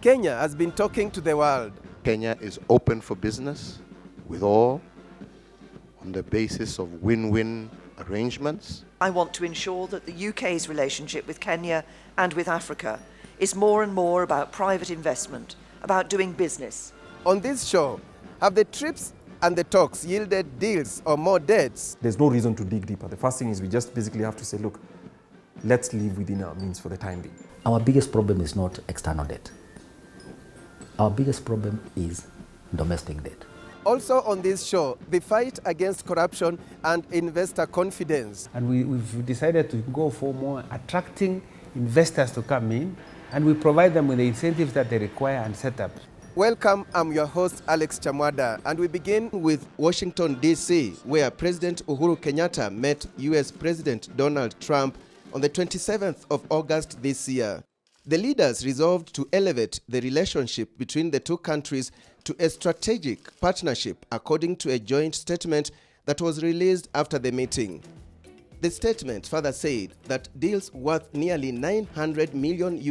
Kenya has been talking to the world. Kenya is open for business with all on the basis of win-win arrangements. I want to ensure that the UK's relationship with Kenya and with Africa is more and more about private investment, about doing business. On this show, have the trips and the talks yielded deals or more debts? There's no reason to dig deeper. The first thing is we just basically have to say, look, let's live within our means for the time being. Our biggest problem is not external debt. Our biggest problem is domestic debt. Also on this show, the fight against corruption and investor confidence. And we've decided to go for more attracting investors to come in, and we provide them with the incentives that they require and set up. Welcome, I'm your host Alex Chamwada, and we begin with Washington, D.C., where President Uhuru Kenyatta met US President Donald Trump on the 27th of August this year. The leaders resolved to elevate the relationship between the two countries to a strategic partnership, according to a joint statement that was released after the meeting. The statement further said that deals worth nearly $900 million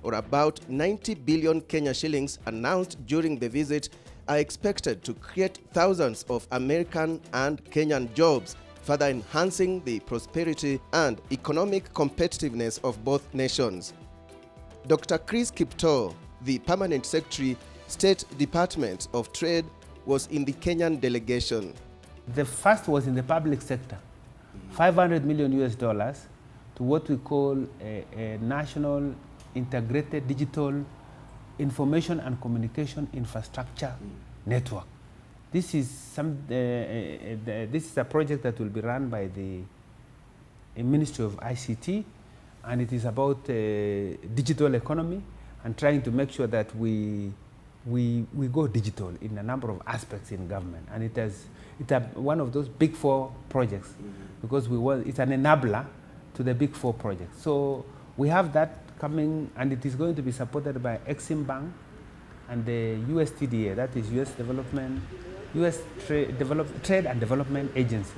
or about 90 billion Kenya shillings announced during the visit are expected to create thousands of American and Kenyan jobs, further enhancing the prosperity and economic competitiveness of both nations. Dr. Chris Kiptoo, the Permanent Secretary, State Department of Trade, was in the Kenyan delegation. The first was in the public sector, $500 million to what we call a national integrated digital information and communication infrastructure network. This is a project that will be run by the Ministry of ICT, and it is about digital economy and trying to make sure that we go digital in a number of aspects in government. And it's one of those big four projects because it's an enabler to the big four projects. So we have that coming, and it is going to be supported by Exim Bank and the USTDA, that is US Trade and Development Agency.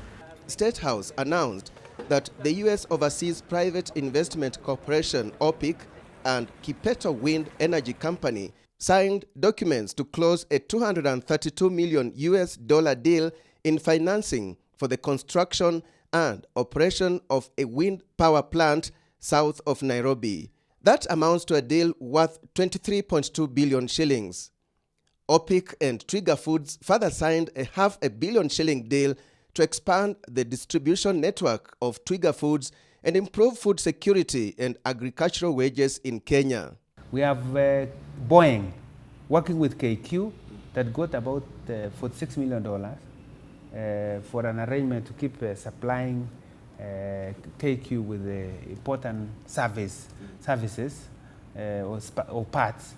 State House announced that the U.S. Overseas Private Investment Corporation, OPIC, and Kipeto Wind Energy Company signed documents to close a $232 million deal in financing for the construction and operation of a wind power plant south of Nairobi. That amounts to a deal worth 23.2 billion shillings. OPIC and Trigger Foods further signed a $500 million deal to expand the distribution network of Trigger Foods and improve food security and agricultural wages in Kenya. We have Boeing working with KQ that got about $46 million for an arrangement to keep supplying KQ with important services or parts.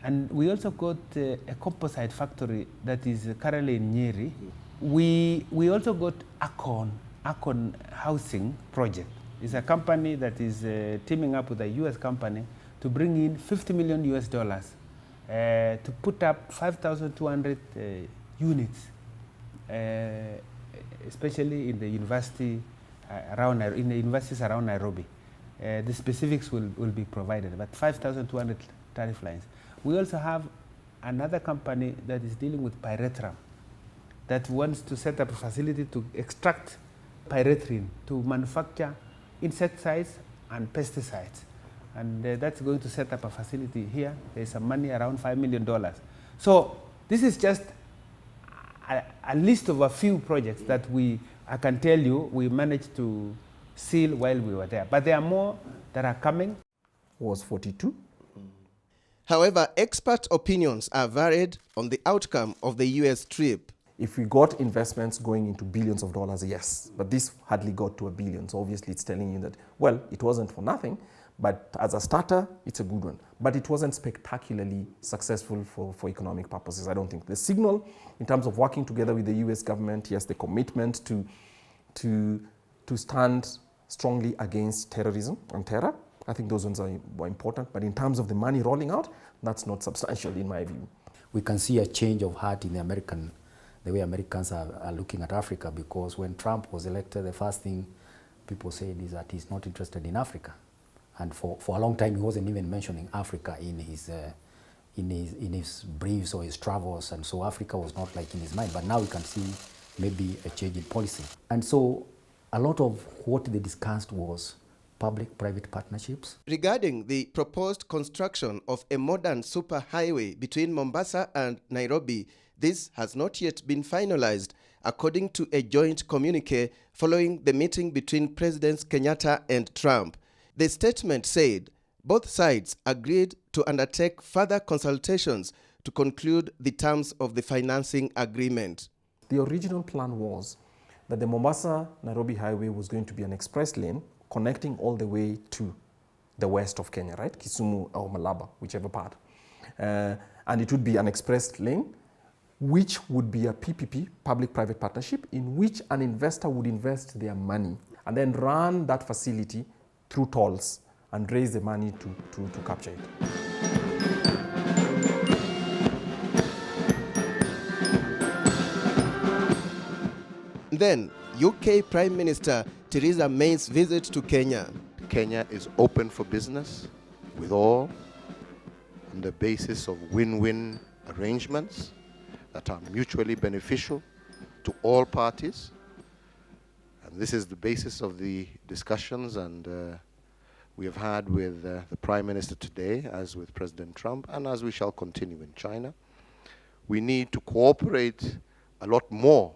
And we also got a composite factory that is currently in Nyeri. We also got Akon Housing Project. It's a company that is teaming up with a US company to bring in $50 million to put up 5,200 units, especially in the universities around Nairobi. The specifics will be provided, but 5,200 tariff lines. We also have another company that is dealing with pyrethrum that wants to set up a facility to extract pyrethrin to manufacture insecticides and pesticides. And that's going to set up a facility here. There's some money, around $5 million. So this is just a list of a few projects that I can tell you, we managed to seal while we were there. But there are more that are coming. Was 42. However, expert opinions are varied on the outcome of the US trip. If we got investments going into billions of dollars, yes, but this hardly got to $1 billion. So obviously it's telling you that, well, it wasn't for nothing, but as a starter, it's a good one. But it wasn't spectacularly successful for economic purposes, I don't think. The signal in terms of working together with the US government, yes, the commitment to stand strongly against terrorism and terror, I think those ones were important. But in terms of the money rolling out, that's not substantial in my view. We can see a change of heart in the way Americans are looking at Africa, because when Trump was elected, the first thing people said is that he's not interested in Africa. And for a long time, he wasn't even mentioning Africa in his briefs or his travels, and so Africa was not like in his mind. But now we can see maybe a change in policy. And so a lot of what they discussed was public-private partnerships. Regarding the proposed construction of a modern superhighway between Mombasa and Nairobi, this has not yet been finalized, according to a joint communique following the meeting between Presidents Kenyatta and Trump. The statement said both sides agreed to undertake further consultations to conclude the terms of the financing agreement. The original plan was that the Mombasa-Nairobi highway was going to be an express lane connecting all the way to the west of Kenya, right? Kisumu or Malaba, whichever part. And it would be an express lane, which would be a PPP, public-private partnership, in which an investor would invest their money and then run that facility through tolls and raise the money to capture it. Then, UK Prime Minister Theresa May's visit to Kenya. Kenya is open for business with all on the basis of win-win arrangements that are mutually beneficial to all parties. And this is the basis of the discussions and we have had with the Prime Minister today, as with President Trump, and as we shall continue in China. We need to cooperate a lot more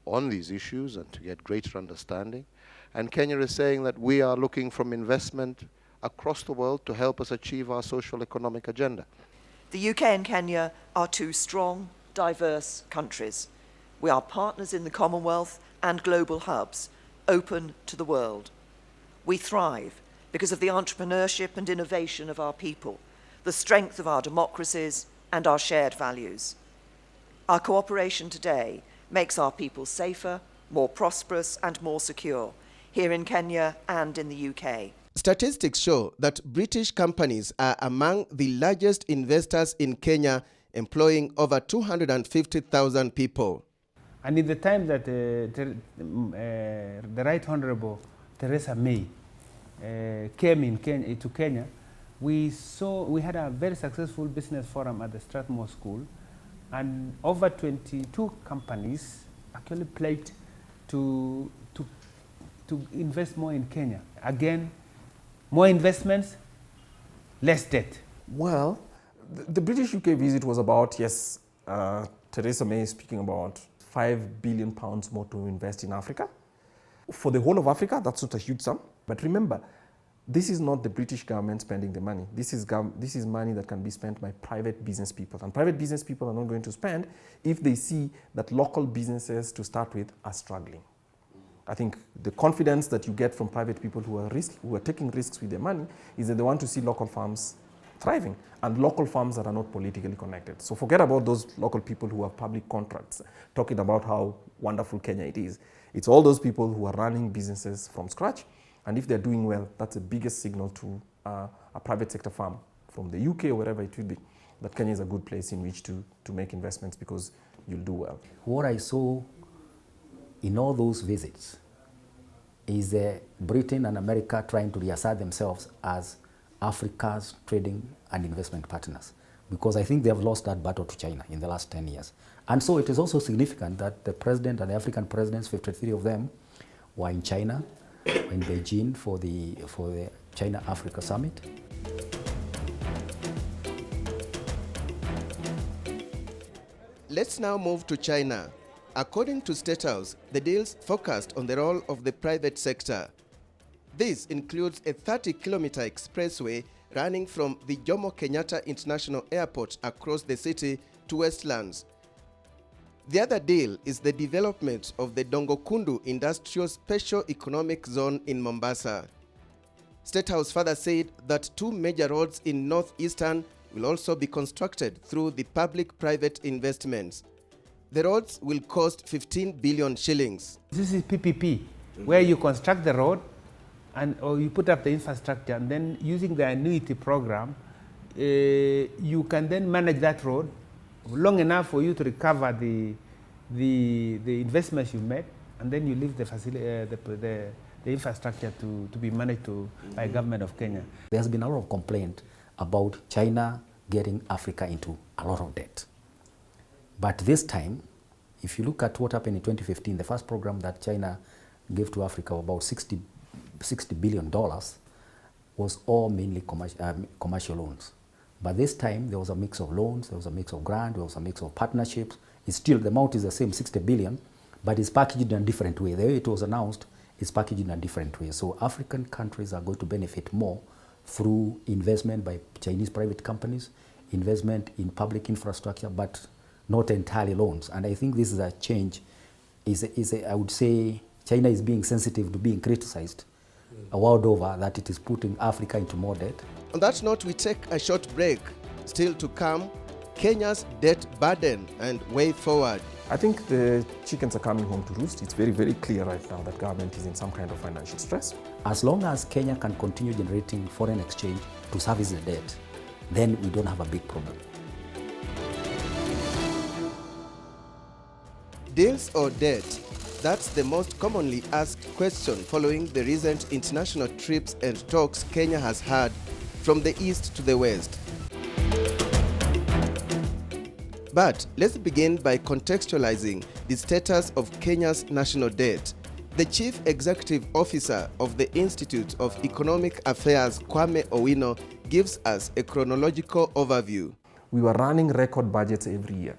on these issues and to get greater understanding. And Kenya is saying that we are looking from investment across the world to help us achieve our social economic agenda. The UK and Kenya are two strong, diverse countries. We are partners in the Commonwealth and global hubs, open to the world. We thrive because of the entrepreneurship and innovation of our people, the strength of our democracies, and our shared values. Our cooperation today makes our people safer, more prosperous, and more secure, here in Kenya and in the UK. Statistics show that British companies are among the largest investors in Kenya, employing over 250,000 people. And in the time that the Right Honourable Theresa May came to Kenya, we had a very successful business forum at the Strathmore School, and over 22 companies actually pledged to invest more in Kenya. Again, more investments, less debt. Well, the British UK visit was about, yes, Theresa May speaking about £5 billion more to invest in Africa. For the whole of Africa, that's not a huge sum. But remember, this is not the British government spending the money. This is money that can be spent by private business people. And private business people are not going to spend if they see that local businesses, to start with, are struggling. I think the confidence that you get from private people who are taking risks with their money is that they want to see local farms thriving, and local farms that are not politically connected. So forget about those local people who have public contracts talking about how wonderful Kenya it is. It's all those people who are running businesses from scratch, and if they're doing well, that's the biggest signal to a private sector farm from the UK or wherever it will be, that Kenya is a good place in which to make investments because you'll do well. What I saw in all those visits is Britain and America trying to reassert themselves as Africa's trading and investment partners, because I think they have lost that battle to China in the last 10 years. And so it is also significant that the president and the African presidents, 53 of them, were in China, in Beijing for the China-Africa Summit. Let's now move to China. According to State House, the deals focused on the role of the private sector. This includes a 30-kilometer expressway running from the Jomo Kenyatta International Airport across the city to Westlands. The other deal is the development of the Dongo Kundu Industrial Special Economic Zone in Mombasa. State House further said that 2 major roads in northeastern will also be constructed through the public-private investments. The roads will cost 15 billion shillings. This is PPP, where you construct the road or you put up the infrastructure, and then using the Annuity Programme, you can then manage that road long enough for you to recover the investments you made, and then you leave the the infrastructure to be managed by government of Kenya. There has been a lot of complaint about China getting Africa into a lot of debt. But this time, if you look at what happened in 2015, the first program that China gave to Africa, about $60 billion, was all mainly commercial loans. But this time, there was a mix of loans, there was a mix of grant, there was a mix of partnerships. It's still, the amount is the same, 60 billion, but it's packaged in a different way. The way it was announced is packaged in a different way. So African countries are going to benefit more through investment by Chinese private companies, investment in public infrastructure, but not entirely loans. And I think this is a change. I would say China is being sensitive to being criticized a world over that it is putting Africa into more debt. On that note, we take a short break. Still to come, Kenya's debt burden and way forward. I think the chickens are coming home to roost. It's very, very clear right now that government is in some kind of financial stress. As long as Kenya can continue generating foreign exchange to service the debt, then we don't have a big problem. Deals or debt? That's the most commonly asked question following the recent international trips and talks Kenya has had from the east to the west. But let's begin by contextualizing the status of Kenya's national debt. The Chief Executive Officer of the Institute of Economic Affairs, Kwame Owino, gives us a chronological overview. We were running record budgets every year,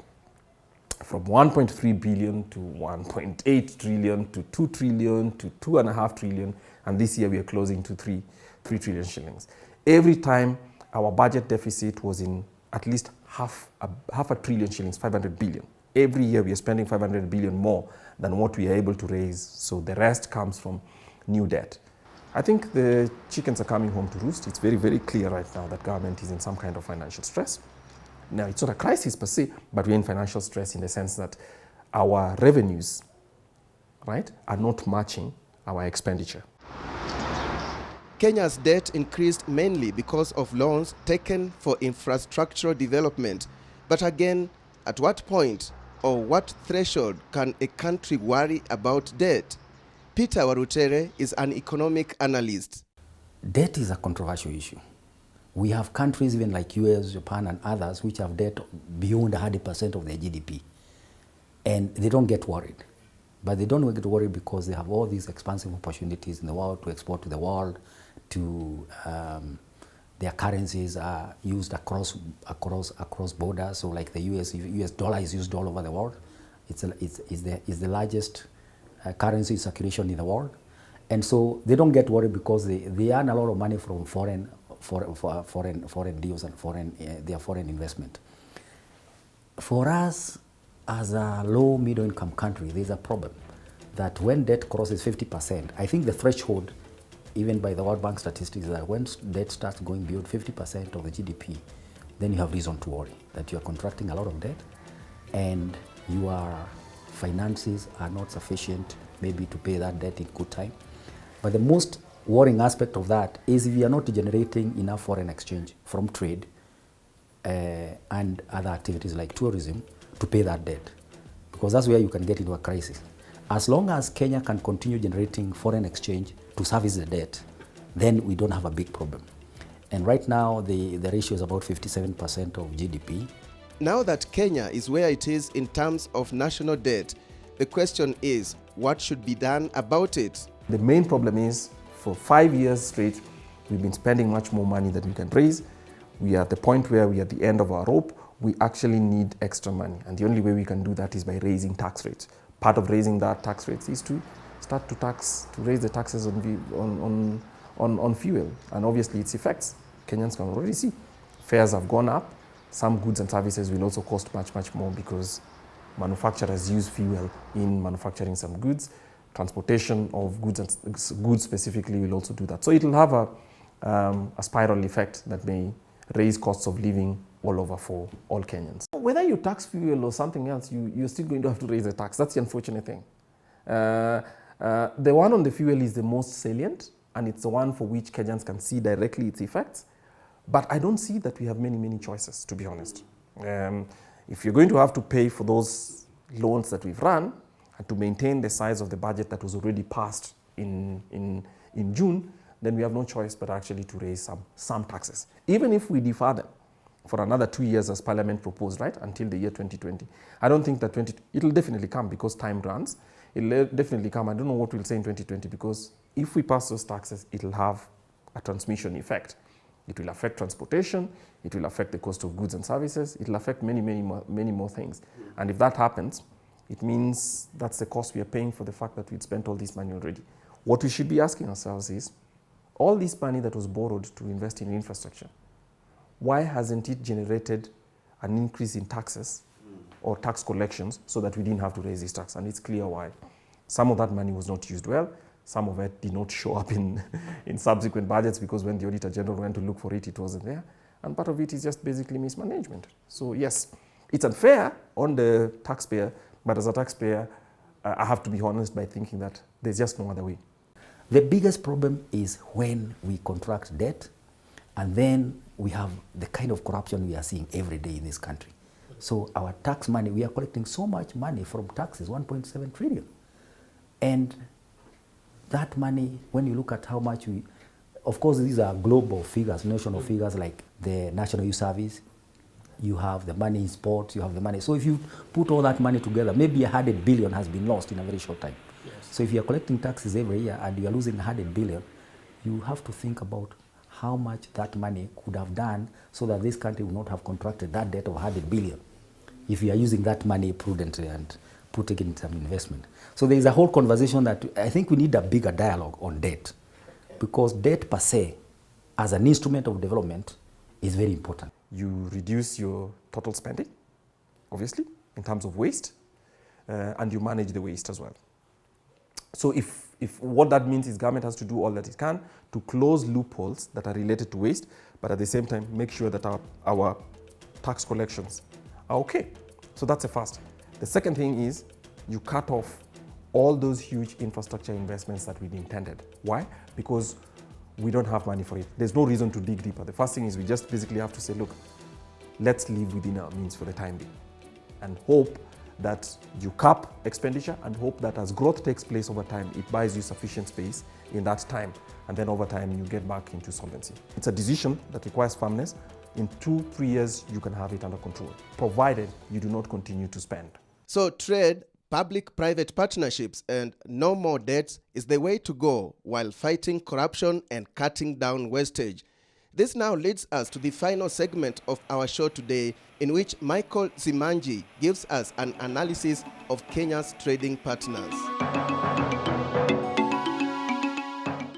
from 1.3 billion to 1.8 trillion to 2 trillion to 2.5 trillion, and this year we are closing to 3 trillion shillings. Every time our budget deficit was in at least half a trillion shillings, 500 billion. Every year we are spending 500 billion more than what we are able to raise, so the rest comes from new debt. I think the chickens are coming home to roost. It's very, very clear right now that government is in some kind of financial stress. Now, it's not a crisis per se, but we're in financial stress in the sense that our revenues, right, are not matching our expenditure. Kenya's debt increased mainly because of loans taken for infrastructural development. But again, at what point or what threshold can a country worry about debt? Peter Warutere is an economic analyst. Debt is a controversial issue. We have countries even like US, Japan and others which have debt beyond 100% of their GDP. And they don't get worried. But they don't get worried because they have all these expansive opportunities in the world to export to the world, to their currencies are used across borders. So like the US dollar is used all over the world. It's the largest currency circulation in the world. And so they don't get worried because they earn a lot of money from foreign deals and their foreign investment. For us, as a low middle income country, there's a problem that when debt crosses 50%, I think the threshold, even by the World Bank statistics, is that when debt starts going beyond 50% of the GDP, then you have reason to worry that you are contracting a lot of debt and your finances are not sufficient maybe to pay that debt in good time. But the most worrying aspect of that is if you are not generating enough foreign exchange from trade and other activities like tourism to pay that debt, because that's where you can get into a crisis. As long as Kenya can continue generating foreign exchange to service the debt, then we don't have a big problem. And right now, the ratio is about 57% of GDP. Now that Kenya is where it is in terms of national debt, the question is, what should be done about it? The main problem is, for 5 years straight, we've been spending much more money than we can raise. We are at the point where we are at the end of our rope. We actually need extra money, and the only way we can do that is by raising tax rates. Part of raising that tax rates is to start to raise the taxes on fuel, and obviously its effects Kenyans can already see. Fares have gone up. Some goods and services will also cost much more because manufacturers use fuel in manufacturing some goods. Transportation of goods specifically will also do that. So it will have a spiral effect that may raise costs of living all over for all Kenyans. Whether you tax fuel or something else, you're still going to have to raise the tax. That's the unfortunate thing. The one on the fuel is the most salient, and it's the one for which Kenyans can see directly its effects. But I don't see that we have many choices, to be honest. If you're going to have to pay for those loans that we've run and to maintain the size of the budget that was already passed in June, then we have no choice but actually to raise some taxes. Even if we defer them for another 2 years as Parliament proposed, right, until the year 2020. I don't think that it'll definitely come because time runs. It'll definitely come. I don't know what we'll say in 2020 because if we pass those taxes, it'll have a transmission effect. It will affect transportation, it will affect the cost of goods and services, it will affect many more things. And if that happens, it means that's the cost we are paying for the fact that we'd spent all this money already. What we should be asking ourselves is, all this money that was borrowed to invest in infrastructure, why hasn't it generated an increase in taxes or tax collections so that we didn't have to raise this tax? And it's clear why. Some of that money was not used well. Some of it did not show up in subsequent budgets because when the Auditor General went to look for it, it wasn't there. And part of it is just basically mismanagement. So yes, it's unfair on the taxpayer, but as a taxpayer, I have to be honest by thinking that there's just no other way. The biggest problem is when we contract debt and then we have the kind of corruption we are seeing every day in this country. So our tax money, we are collecting so much money from taxes, 1.7 trillion. And that money, when you look at how much we, of course these are global figures, national figures like the National Youth Service, you have the money in sports, you have the money. So if you put all that money together, maybe 100 billion has been lost in a very short time. Yes. So if you are collecting taxes every year and you are losing 100 billion, you have to think about how much that money could have done so that this country would not have contracted that debt of 100 billion if you are using that money prudently and putting it in some investment. So there is a whole conversation that I think we need a bigger dialogue on debt, because debt per se, as an instrument of development, is very important. You reduce your total spending, obviously, in terms of waste, and you manage the waste as well. So if what that means is government has to do all that it can to close loopholes that are related to waste, but at the same time make sure that our tax collections are okay. So that's a first. The second thing is you cut off all those huge infrastructure investments that we intended. Why? Because we don't have money for it. There's no reason to dig deeper. The first thing is we just basically have to say, look, let's live within our means for the time being and hope that you cap expenditure and hope that as growth takes place over time, it buys you sufficient space in that time. And then over time, you get back into solvency. It's a decision that requires firmness. In 2-3 years, you can have it under control, provided you do not continue to spend. So trade, public-private partnerships, and no more debts is the way to go while fighting corruption and cutting down wastage. This now leads us to the final segment of our show today, in which Michael Zimanji gives us an analysis of Kenya's trading partners.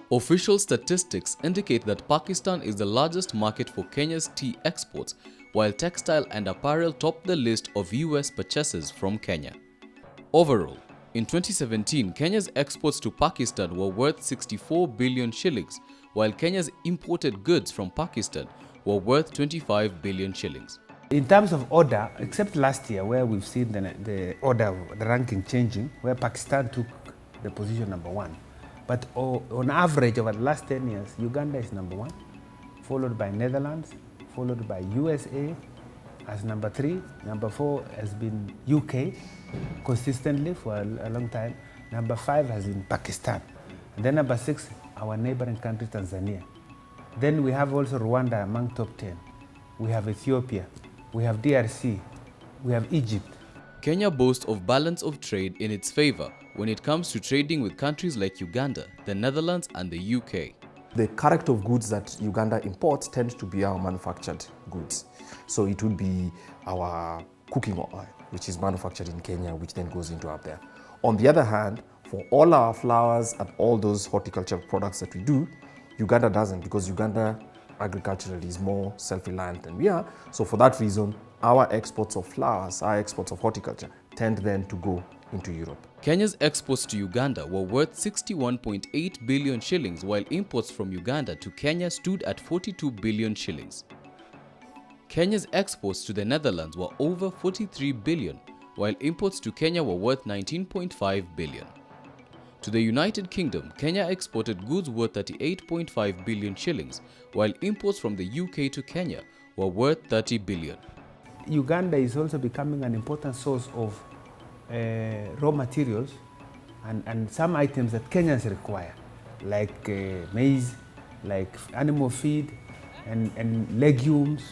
Official statistics indicate that Pakistan is the largest market for Kenya's tea exports, while textile and apparel top the list of US purchases from Kenya. Overall, in 2017, Kenya's exports to Pakistan were worth 64 billion shillings, while Kenya's imported goods from Pakistan were worth 25 billion shillings. In terms of order, except last year where we've seen the order of the ranking changing, where Pakistan took the position number 1. But on average, over the last 10 years, Uganda is number 1, followed by Netherlands, followed by USA as number 3. Number 4 has been UK consistently for a long time. Number 5 has been Pakistan. And then number 6, our neighboring country, Tanzania. Then we have also Rwanda among top 10. We have Ethiopia, we have DRC, we have Egypt. Kenya boasts of balance of trade in its favor when it comes to trading with countries like Uganda, the Netherlands and the UK. The character of goods that Uganda imports tends to be our manufactured goods. So it would be our cooking oil, which is manufactured in Kenya, which then goes into up there. On the other hand, for all our flowers and all those horticultural products that we do, Uganda doesn't, because Uganda agriculturally is more self-reliant than we are. So for that reason, our exports of flowers, our exports of horticulture tend then to go into Europe. Kenya's exports to Uganda were worth 61.8 billion shillings, while imports from Uganda to Kenya stood at 42 billion shillings. Kenya's exports to the Netherlands were over 43 billion, while imports to Kenya were worth 19.5 billion. To the United Kingdom, Kenya exported goods worth 38.5 billion shillings, while imports from the UK to Kenya were worth 30 billion. Uganda is also becoming an important source of raw materials and some items that Kenyans require, like maize, like animal feed, and legumes,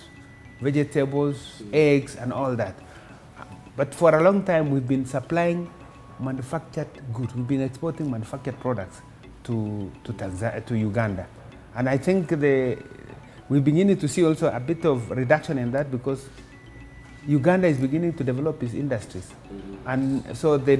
vegetables, eggs, and all that. But for a long time, we've been supplying manufactured goods. We've been exporting manufactured products to Uganda. And I think we're beginning to see also a bit of reduction in that because Uganda is beginning to develop its industries. And so the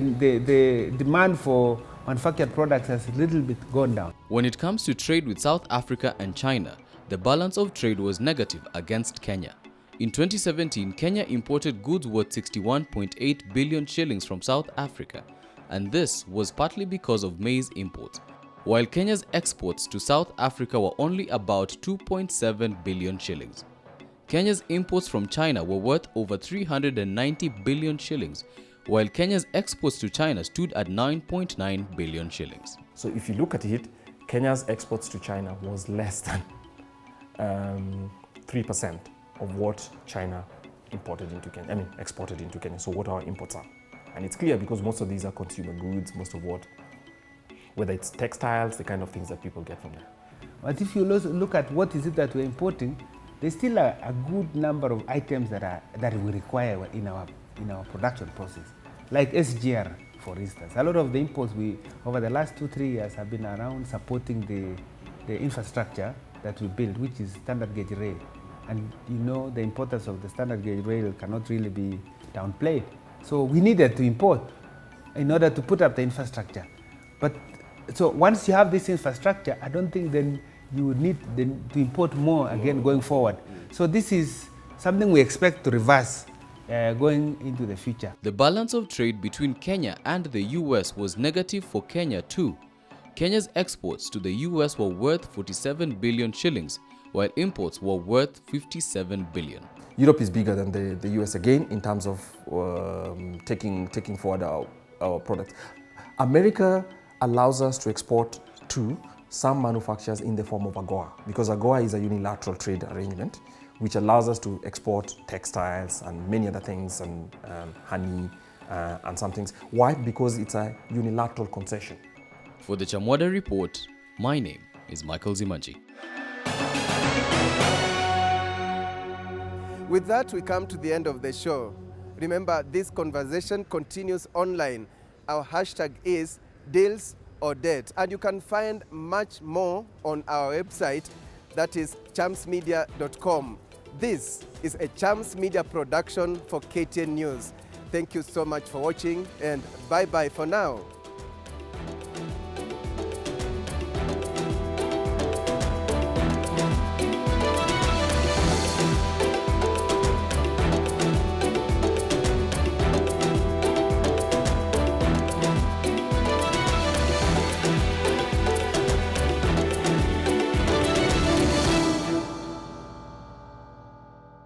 demand for manufactured products has a little bit gone down. When it comes to trade with South Africa and China, the balance of trade was negative against Kenya. In 2017, Kenya imported goods worth 61.8 billion shillings from South Africa, and this was partly because of maize imports, while Kenya's exports to South Africa were only about 2.7 billion shillings. Kenya's imports from China were worth over 390 billion shillings, while Kenya's exports to China stood at 9.9 billion shillings. So if you look at it, Kenya's exports to China was less than 3% of what China exported into Kenya. So what our imports are. And it's clear because most of these are consumer goods, whether it's textiles, the kind of things that people get from there. But if you look at what is it that we're importing, there's still a good number of items that we require in our production process, like SGR, for instance. A lot of the imports over the last 2-3 years have been around supporting the infrastructure that we build, which is standard gauge rail. And you know the importance of the standard gauge rail cannot really be downplayed. So we needed to import in order to put up the infrastructure. But so once you have this infrastructure, I don't think then you would need to import more again going forward. So this is something we expect to reverse going into the future. The balance of trade between Kenya and the US was negative for Kenya too. Kenya's exports to the US were worth 47 billion shillings, while imports were worth 57 billion. Europe is bigger than the US again in terms of taking forward our products. America allows us to export to some manufacturers in the form of AGOA, because AGOA is a unilateral trade arrangement which allows us to export textiles and many other things, and honey and some things. Why? Because it's a unilateral concession. For the Chamwada Report, my name is Michael Zimanji. With that, we come to the end of the show. Remember, this conversation continues online. Our hashtag is Deals or Debt, and you can find much more on our website, that is chamsmedia.com. This is a Chams Media production for KTN News. Thank you so much for watching, and bye-bye for now.